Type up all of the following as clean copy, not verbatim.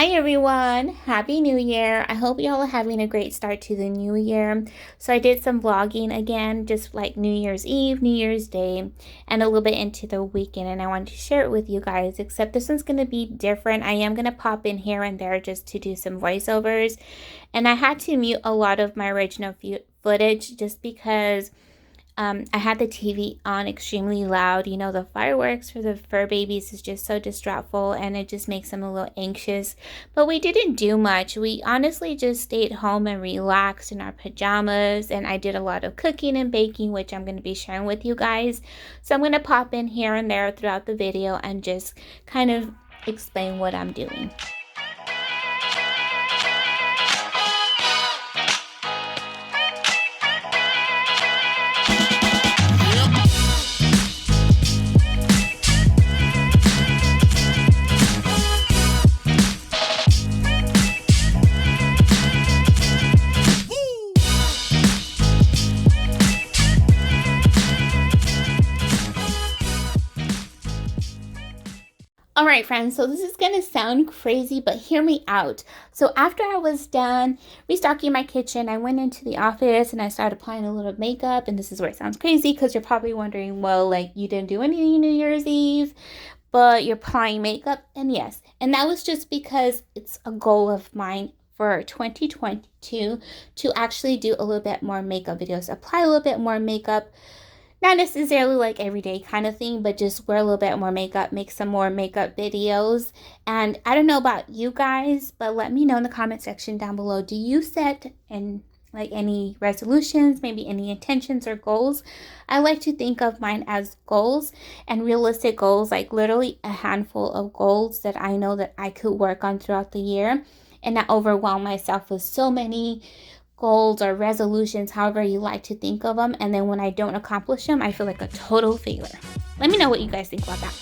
Hi everyone, Happy New Year. I hope y'all are having a great start to the new year. So I did some vlogging again, just like New Year's Eve, New Year's Day, and a little bit into the weekend, and I wanted to share it with you guys, except this one's going to be different. I am going to pop in here and there just to do some voiceovers, and I had to mute a lot of my original footage just because I had the TV on extremely loud. You know, the fireworks for the fur babies is just so distractful and it just makes them a little anxious. But we didn't do much. We honestly just stayed home and relaxed in our pajamas. And I did a lot of cooking and baking, which I'm going to be sharing with you guys. So I'm going to pop in here and there throughout the video and just kind of explain what I'm doing. All right, friends, so this is going to sound crazy, but hear me out. So after I was done restocking my kitchen, I went into the office and I started applying a little makeup. And this is where it sounds crazy because you're probably wondering, well, like you didn't do any New Year's Eve, but you're applying makeup. And yes, and that was just because it's a goal of mine for 2022 to actually do a little bit more makeup videos, apply a little bit more makeup. Not necessarily like everyday kind of thing, but just wear a little bit more makeup, make some more makeup videos. And I don't know about you guys, but let me know in the comment section down below. Do you set any resolutions, maybe any intentions or goals? I like to think of mine as goals and realistic goals, like literally a handful of goals that I know that I could work on throughout the year and not overwhelm myself with so many goals or resolutions, however you like to think of them, and then when I don't accomplish them, I feel like a total failure. Let me know what you guys think about that.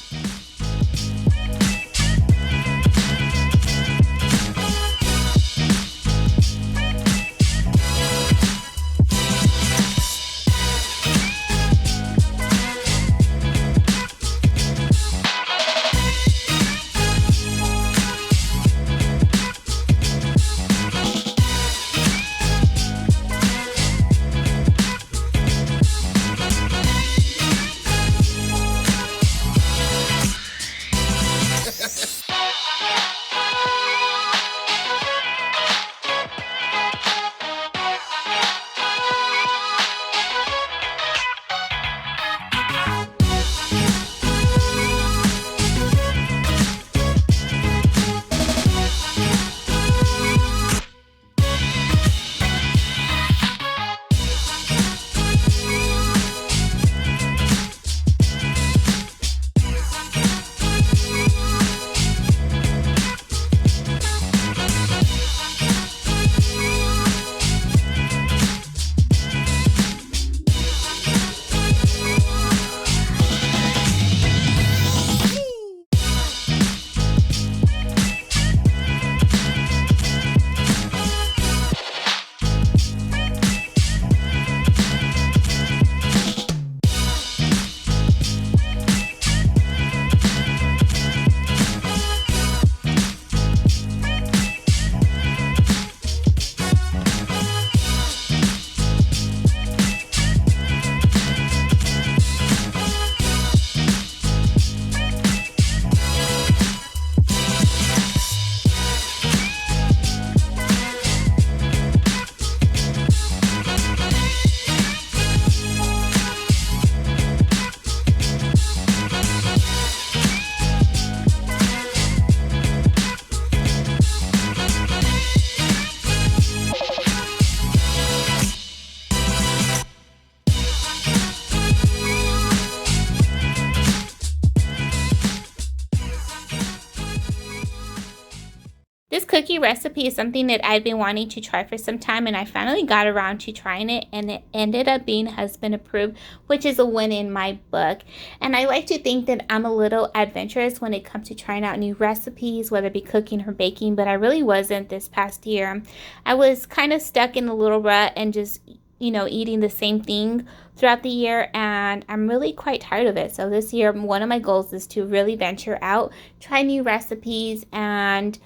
This cookie recipe is something that I've been wanting to try for some time, and I finally got around to trying it, and it ended up being husband approved, which is a win in my book. And I like to think that I'm a little adventurous when it comes to trying out new recipes, whether it be cooking or baking, but I really wasn't this past year. I was kind of stuck in a little rut and just eating the same thing throughout the year, and I'm really quite tired of it. So this year, one of my goals is to really venture out, try new recipes, and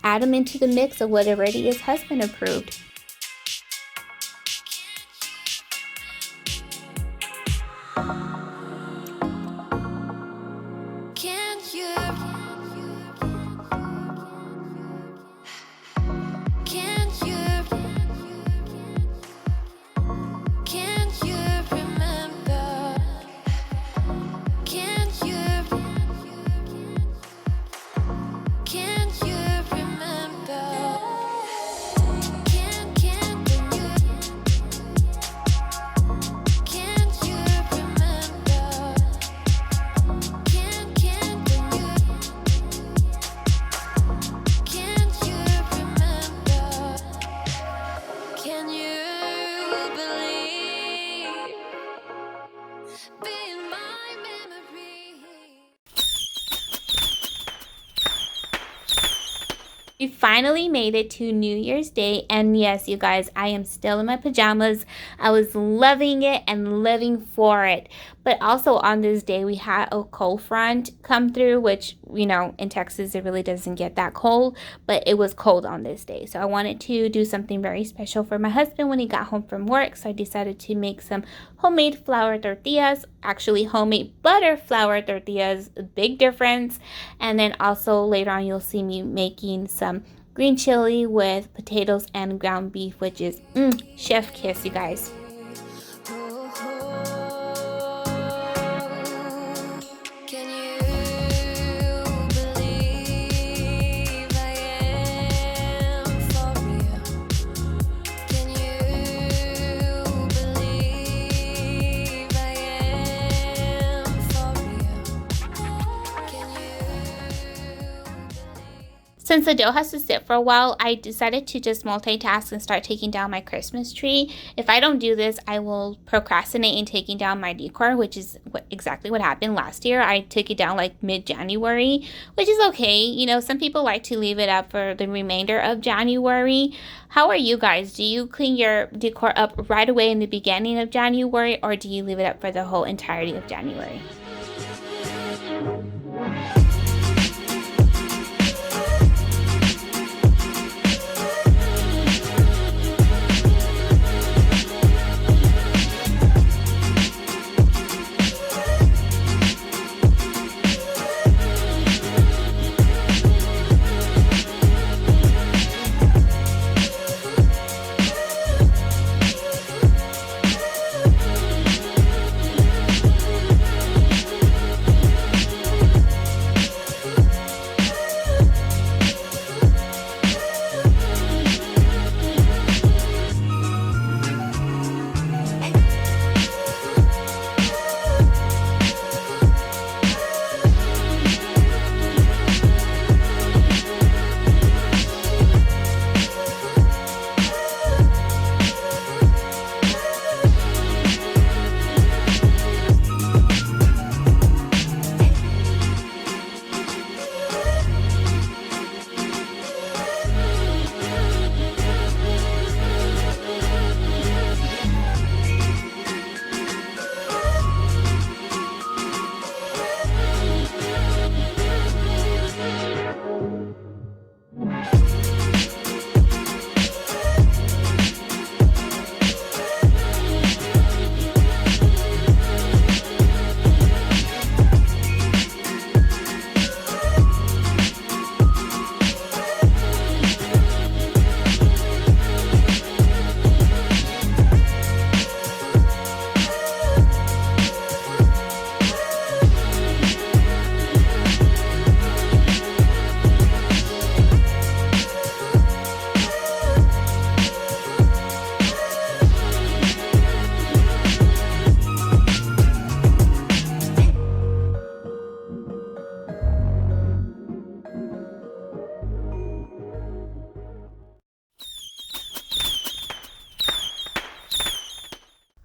add them into the mix of what already is husband approved. We finally made it to New Year's Day, and yes, you guys, I am still in my pajamas. I was loving it and living for it. But also on this day, we had a cold front come through, which, you know, in Texas, it really doesn't get that cold, but it was cold on this day. So I wanted to do something very special for my husband when he got home from work. So I decided to make some homemade flour tortillas, actually homemade butter flour tortillas, a big difference. And then also later on, you'll see me making some green chili with potatoes and ground beef, which is chef kiss, you guys. Since the dough has to sit for a while, I decided to just multitask and start taking down my Christmas tree. If I don't do this, I will procrastinate in taking down my decor, which is exactly what happened last year. I took it down like mid-January, which is okay. You know, some people like to leave it up for the remainder of January. How are you guys? Do you clean your decor up right away in the beginning of January, or do you leave it up for the whole entirety of January?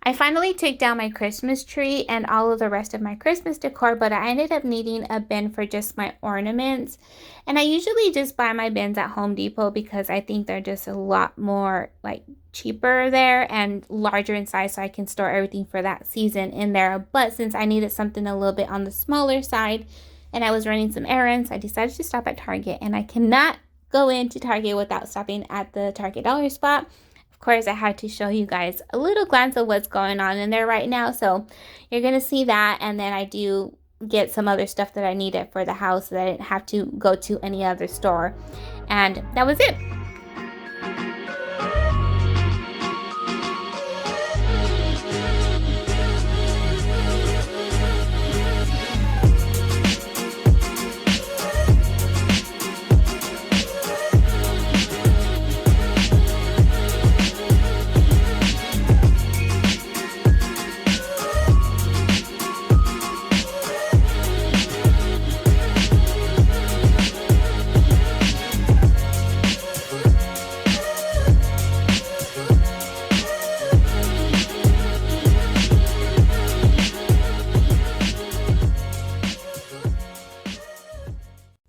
I finally took down my Christmas tree and all of the rest of my Christmas decor, but I ended up needing a bin for just my ornaments. And I usually just buy my bins at Home Depot because I think they're just a lot more like cheaper there and larger in size, so I can store everything for that season in there. But since I needed something a little bit on the smaller side and I was running some errands, I decided to stop at Target, and I cannot go into Target without stopping at the Target dollar spot. Of course, I had to show you guys a little glance of what's going on in there right now. So you're going to see that. And then I do get some other stuff that I needed for the house so that I didn't have to go to any other store. And that was it.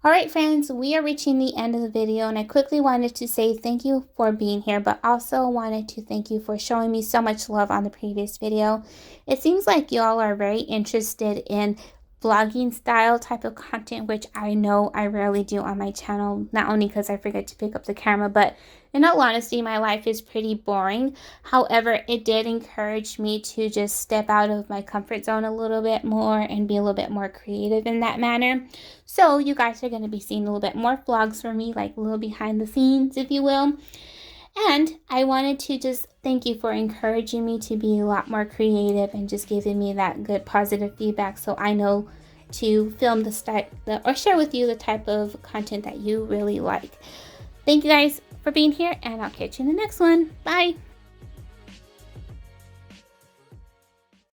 Alright friends, we are reaching the end of the video, and I quickly wanted to say thank you for being here, but also wanted to thank you for showing me so much love on the previous video. It seems like y'all are very interested in vlogging style type of content, which I know I rarely do on my channel, not only because I forget to pick up the camera, but in all honesty, my life is pretty boring. However, it did encourage me to just step out of my comfort zone a little bit more and be a little bit more creative in that manner. So you guys are going to be seeing a little bit more vlogs from me, like a little behind the scenes, if you will. And I wanted to just thank you for encouraging me to be a lot more creative and just giving me that good positive feedback, so I know to film or share with you the type of content that you really like. Thank you guys for being here, and I'll catch you in the next one. Bye.